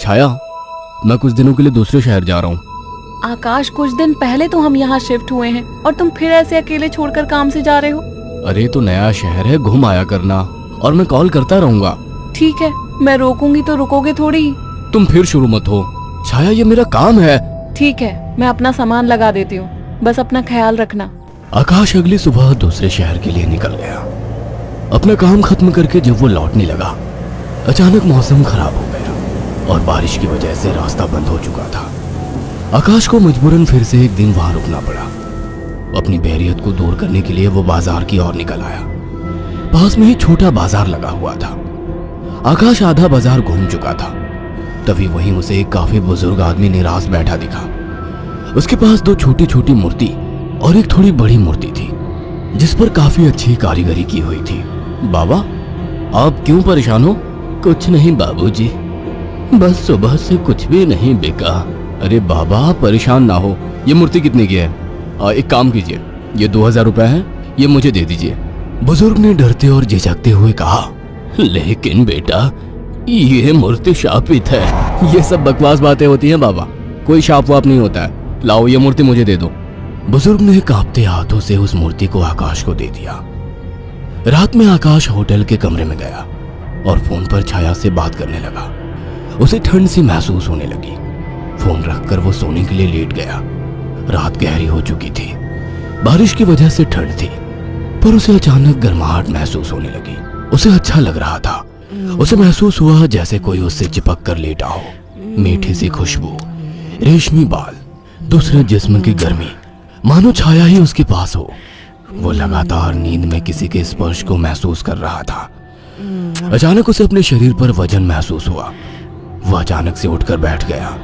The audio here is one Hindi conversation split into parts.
छाया, मैं कुछ दिनों के लिए दूसरे शहर जा रहा हूँ। आकाश, कुछ दिन पहले तो हम यहाँ शिफ्ट हुए हैं और तुम फिर ऐसे अकेले छोड़कर काम से जा रहे हो। अरे तो नया शहर है, घूम आया करना, और मैं कॉल करता रहूंगा। ठीक है, मैं रोकूंगी तो रुकोगे थोड़ी ही। तुम फिर शुरू मत हो छाया, ये मेरा काम है। ठीक है, मैं अपना सामान लगा देती हूँ, बस अपना ख्याल रखना। आकाश अगली सुबह दूसरे शहर के लिए निकल गया। अपना काम खत्म करके जब वो लौटने लगा, अचानक मौसम खराब हो गया और बारिश की वजह से रास्ता बंद हो चुका था। आकाश को मजबूरन फिर से एक दिन वहां रुकना पड़ा। अपनी बोरियत को दूर करने के लिए वो बाजार की ओर निकल आया। पास में ही छोटा बाजार लगा हुआ था। आकाश आधा बाजार घूम चुका था, तभी वहीं उसे एक काफी बुजुर्ग आदमी निराश बैठा दिखा। उसके पास दो छोटी छोटी मूर्ति और एक थोड़ी बड़ी मूर्ति थी, जिस पर काफी अच्छी कारीगरी की हुई थी। बाबा, आप क्यों परेशान हो? कुछ नहीं बाबूजी, बस सुबह से कुछ भी नहीं बिका। अरे बाबा, परेशान ना हो। ये मूर्ति कितने की है? एक काम कीजिए, ये 2000 रुपए है, ये मुझे दे दीजिए। बुजुर्ग ने डरते और झिझकते हुए कहा, लेकिन बेटा, ये मूर्ति शापित है। ये सब बकवास बातें होती हैं बाबा, कोई शाप वाप नहीं होता है। लाओ, ये मूर्ति मुझे दे दो। बुजुर्ग ने कांपते हाथों से उस मूर्ति को आकाश को दे दिया। रात में आकाश होटल के कमरे में गया और फोन पर छाया से बात करने लगा। उसे ठंड सी महसूस होने लगी। फोन रखकर वो सोने के लिए लेट गया। रात गहरी हो चुकी थी, बारिश की वजह से ठंड थी, पर उसे अचानक गर्माहट महसूस होने लगी। उसे अच्छा लग रहा था। उसे महसूस हुआ जैसे कोई उससे चिपक कर लेटा हो। मीठी सी खुशबू, रेशमी बाल, दूसरे जिस्म की गर्मी, मानो छाया ही उसके पास हो। वो लगातार नींद में किसी के स्पर्श को महसूस कर रहा था। अचानक उसे अपने शरीर पर वजन महसूस हुआ। वो अचानक से उठकर बैठ गया।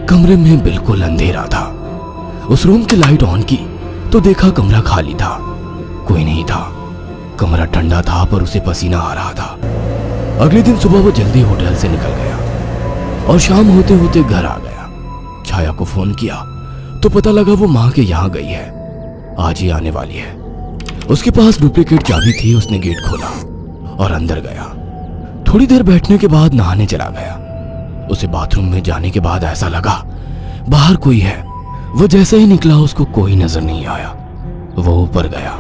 कमरे में बिल्कुल अंधेरा था। उस रूम की लाइट ऑन की तो देखा कमरा खाली था, कोई नहीं था। कमरा ठंडा था पर उसे पसीना आ रहा था। अगले दिन सुबह वो जल्दी होटल से निकल गया और शाम होते होते घर आ गया। छाया को फोन किया तो पता लगा वो माँ के यहाँ गई है, आज ही आने वाली है। उसके पास डुप्लीकेट चाबी थी। उसने गेट खोला और अंदर गया। थोड़ी देर बैठने के बाद नहाने चला गया। उसे बाथरूम में जाने के बाद ऐसा लगा बाहर कोई है। वो जैसे ही निकला उसको कोई नजर नहीं आया। वो ऊपर गया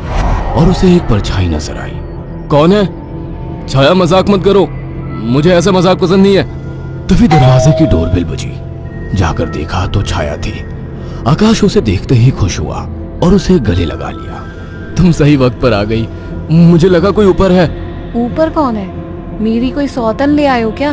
और उसे एक परछाई नजर आई। कौन है? छाया, मजाक मत करो, मुझे ऐसा मजाक पसंद नहीं है। तभी दरवाजे की डोरबेल बजी। जाकर देखा तो छाया थी। आकाश उसे देखते ही खुश हुआ और उसे गले लगा लिया। तुम सही वक्त पर आ गई, मुझे लगा कोई ऊपर है। ऊपर कौन है? मेरी कोई सौतन ले आए हो क्या?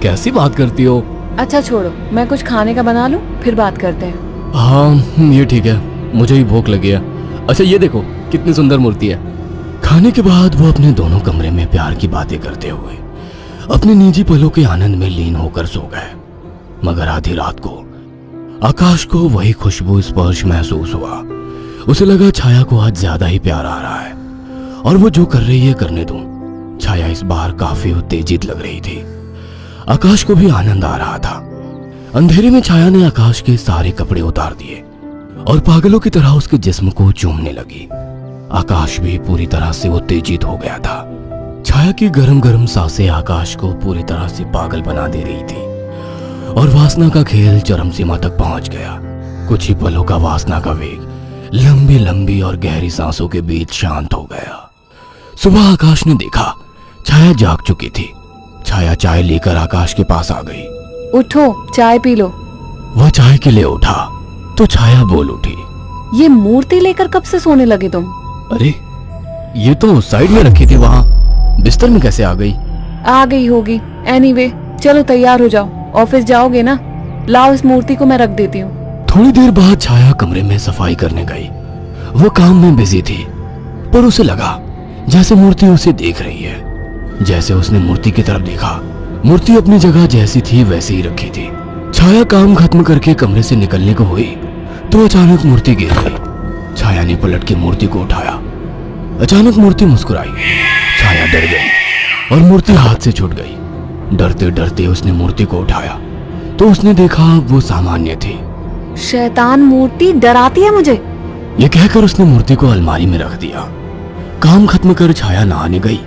कैसी बात करती हो? अच्छा छोड़ो, मैं कुछ खाने का बना लूं, फिर बात करते हैं। हाँ ये ठीक है, मुझे भी भूख लगी है। अच्छा ये देखो कितनी सुंदर मूर्ति है। खाने के बाद वो अपने दोनों कमरे में प्यार की बातें करते हुए अपने निजी पलों के आनंद में लीन होकर सो गए। मगर आधी रात को आकाश को वही खुशबू स्पर्श महसूस हुआ। उसे लगा छाया को आज ज्यादा ही प्यार आ रहा है और वो जो कर रही है करने दूं। छाया इस बार काफी उत्तेजित लग रही थी। आकाश को भी आनंद आ रहा था। अंधेरे में छाया ने आकाश के सारे कपड़े उतार दिए और पागलों की तरह उसके जिस्म को चूमने लगी। आकाश भी पूरी तरह से उत्तेजित हो गया था। छाया की गरम गरम सांसें आकाश को पूरी तरह से पागल बना दे रही थी और वासना का खेल चरम सीमा तक पहुंच गया। कुछ ही पलों का वासना का वेग लंबी लंबी और गहरी सांसों के बीच शांत हो गया। सुबह आकाश ने देखा छाया जाग चुकी थी। छाया चाय लेकर आकाश के पास आ गई। उठो, चाय पी लो। वह चाय के लिए उठा तो छाया बोल उठी, ये मूर्ति लेकर कब से सोने लगे तुम? अरे ये तो साइड में रखी थी, वहां बिस्तर में कैसे आ गई? आ गई होगी। एनीवे, चलो तैयार हो जाओ, ऑफिस जाओगे ना? लाओ, इस मूर्ति को मैं रख देती हूँ। थोड़ी देर बाद छाया कमरे में सफाई करने गई। वो काम में बिजी थी, पर उसे लगा जैसे मूर्ति उसे देख रही है। जैसे उसने मूर्ति की तरफ देखा, मूर्ति अपनी जगह जैसी थी वैसे ही रखी थी। छाया काम खत्म करके कमरे से निकलने को हुई तो अचानक मूर्ति गिर गई। छाया ने पलट के मूर्ति को उठाया। अचानक मूर्ति मुस्कुराई। छाया डर गई और मूर्ति हाथ से छूट गई। डरते डरते उसने मूर्ति को उठाया तो उसने देखा वो सामान्य थी। शैतान मूर्ति डराती है मुझे। ये कहकर उसने मूर्ति को अलमारी में रख दिया। काम खत्म कर छाया नहाने गई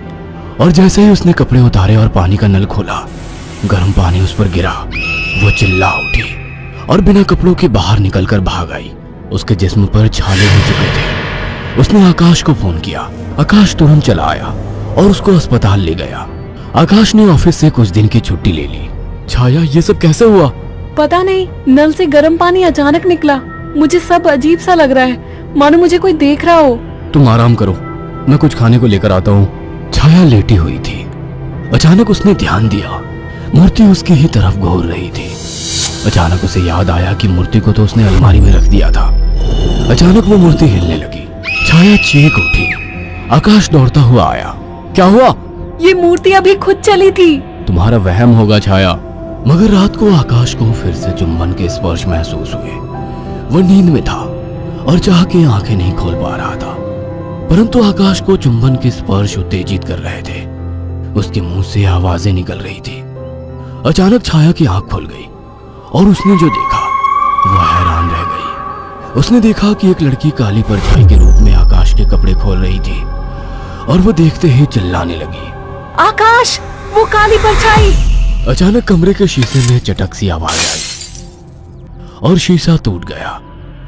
और जैसे ही उसने कपड़े उतारे और पानी का नल खोला गर्म पानी उस पर गिरा। वो चिल्ला उठी और बिना कपड़ों के बाहर निकलकर भाग आई। उसके जिस्म पर छाले हो चुके थे। उसने आकाश को फोन किया। आकाश तुरंत चला आया और उसको अस्पताल ले गया। आकाश ने ऑफिस से कुछ दिन की छुट्टी ले ली। छाया, ये सब कैसे हुआ? पता नहीं, नल से गर्म पानी अचानक निकला। मुझे सब अजीब सा लग रहा है, मानो मुझे कोई देख रहा हो। तुम आराम करो, मैं कुछ खाने को लेकर आता हूँ। छाया लेटी हुई थी। अचानक उसने ध्यान दिया, मूर्ति उसकी ही तरफ घूर रही थी। अचानक उसे याद आया कि मूर्ति को तो उसने अलमारी में रख दिया था। अचानक वो मूर्ति हिलने लगी। छाया चीख उठी। आकाश दौड़ता हुआ आया। क्या हुआ? ये मूर्ति अभी खुद चली थी। तुम्हारा वहम होगा छाया। मगर रात को आकाश को फिर से चुंबन के स्पर्श महसूस हुए। वो नींद में था और चाह के आंखें नहीं खोल पा रहा था, परंतु आकाश को चुंबन के स्पर्श उत्तेजित कर रहे थे। उसके मुंह से आवाजें निकल रही थी। अचानक छाया की आंख खुल गई और उसने जो देखा वो हैरान रह गई। उसने देखा कि एक लड़की काली परछाई के रूप में आकाश के कपड़े खोल रही थी और वो देखते ही चिल्लाने लगी, आकाश, वो काली परछाई! अचानक कमरे के शीशे में चटक सी आवाज आई और शीशा टूट गया।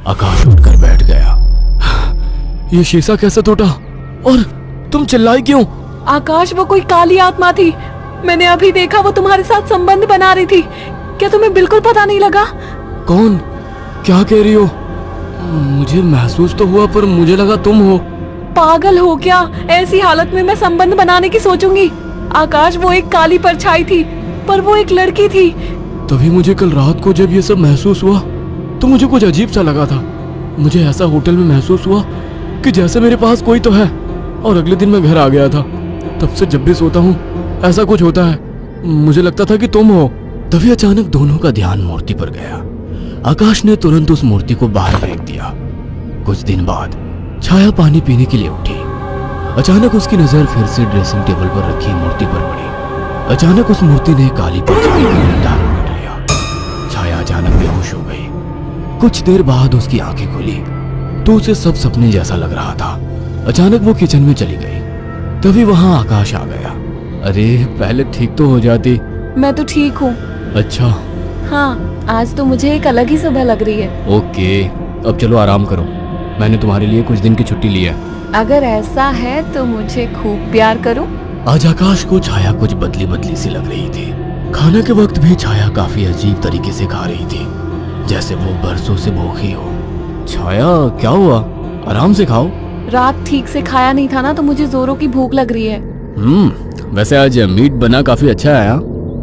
आकाश उठकर बैठ गया। ये शीशा कैसे टूटा? और तुम चिल्लाई क्यों? आकाश, वो कोई काली आत्मा थी। मैंने अभी देखा, वो तुम्हारे साथ संबंध बना रही थी। क्या तुम्हें बिल्कुल पता नहीं लगा? कौन? क्या कह रही हो? मुझे महसूस तो हुआ, पर मुझे लगा तुम हो। पागल हो क्या? ऐसी हालत में मैं संबंध बनाने की सोचूंगी? आकाश, वो एक काली परछाई थी, पर वो एक लड़की थी। तभी मुझे कल रात को जब ये सब महसूस हुआ तो मुझे कुछ अजीब सा लगा था। मुझे ऐसा होटल में महसूस हुआ कि जैसे मेरे पास कोई तो है। और अगले दिन मैं घर आ गया था। तब से जब भी सोता हूँ ऐसा कुछ होता है। मुझे लगता था कि तुम हो। तभी अचानक दोनों का ध्यान मूर्ति पर गया। आकाश ने तुरंत उस मूर्ति को बाहर फेंक दिया। कुछ दिन बाद छाया पानी पीने के लिए उठी। अचानक उसकी नजर फिर से ड्रेसिंग टेबल पर रखी मूर्ति पर पड़ी। अचानक उस मूर्ति ने काली परछाई का रूप धारण कर लिया। छाया अचानक बेहोश हो गई। कुछ देर बाद उसकी आंखें खुली तो उसे सब सपने जैसा लग रहा था। अचानक वो किचन में चली गई। तभी वहां आकाश आ गया। अरे, पहले ठीक तो हो जाती। मैं तो ठीक हूँ। अच्छा। हाँ, आज तो मुझे एक अलग ही सुबह लग रही है। ओके, अब चलो आराम करो। मैंने तुम्हारे लिए कुछ दिन की छुट्टी ली है। अगर ऐसा है तो मुझे खूब प्यार करो। आज आकाश को छाया कुछ बदली बदली सी लग रही थी। खाने के वक्त भी छाया काफी अजीब तरीके से खा रही थी, जैसे वो बरसों से भूखी हो। छाया, क्या हुआ? आराम से खाओ। रात ठीक से खाया नहीं था ना, तो मुझे जोरों की भूख लग रही है। वैसे आज मीट बना काफी अच्छा है।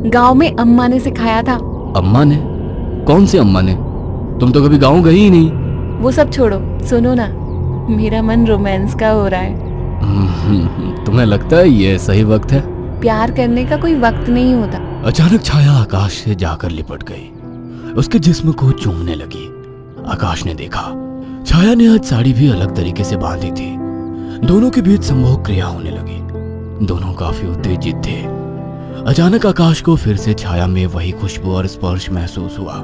गांव में अम्मा ने सिखाया था। अम्मा ने? कौन सी अम्मा ने? तुम तो कभी गांव गई ही नहीं। वो सब छोड़ो, सुनो ना, मेरा मन रोमांस का हो रहा है। तुम्हें लगता है ये सही वक्त है? प्यार करने का कोई वक्त नहीं होता। अचानक छाया आकाश से जाकर लिपट गई। उसके जिस्म को चूमने लगी। आकाश ने देखा छाया ने आज साड़ी भी अलग तरीके से बांधी थी। दोनों के बीच संभोग क्रिया होने लगी। दोनों काफी उत्तेजित थे। अचानक आकाश को फिर से छाया में वही खुशबू और स्पर्श महसूस हुआ।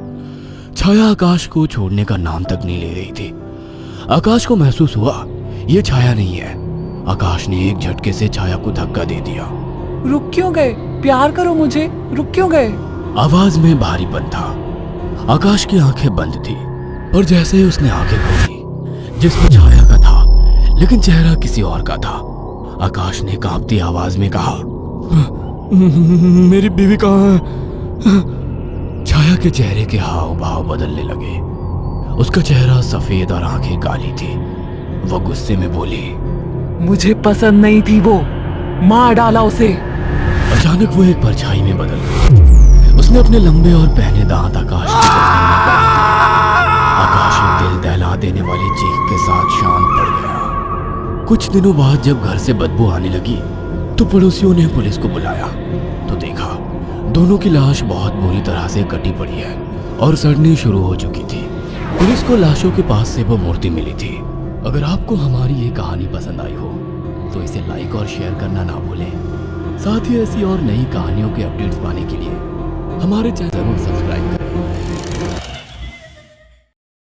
छाया आकाश को छोड़ने का नाम तक नहीं ले रही थी। आकाश को महसूस हुआ ये छाया नहीं है। आकाश ने एक झटके से छाया को धक्का दे दिया। रुक क्यों गए? प्यार करो मुझे, रुक क्यों गए? आवाज में भारीपन था। आकाश की आंखें बंद थी, पर जैसे ही उसने आंखें खोली, जिसमें छाया का था लेकिन चेहरा किसी और का था। आकाश ने कांपती आवाज में कहा, मेरी बीवी कहाँ है? छाया के चेहरे के हाव भाव बदलने लगे। उसका चेहरा सफेद और आंखें काली थी। वो गुस्से में बोली, मुझे पसंद नहीं थी वो, मार डाला उसे। अचानक वो एक परछाई में बदल गई। उसने अपने लंबे और पहने दांत आकाश की गर्दन में गाड़ दिए। आकाश एक दिल दहला देने वाली चीख के साथ शांत पड़ गया। कुछ दिनों बाद जब घर से बदबू आने लगी तो पड़ोसियों ने पुलिस को बुलाया तो देखा दोनों की लाश बहुत बुरी तरह से कटी पड़ी है और सड़नी शुरू हो चुकी थी। पुलिस को लाशों के पास से वो मूर्ति मिली थी। अगर आपको हमारी ये कहानी पसंद आई हो तो इसे लाइक और शेयर करना ना भूलें। साथ ही ऐसी और नई कहानियों के अपडेट्स पाने के लिए हमारे चैनल को सब्सक्राइब करें।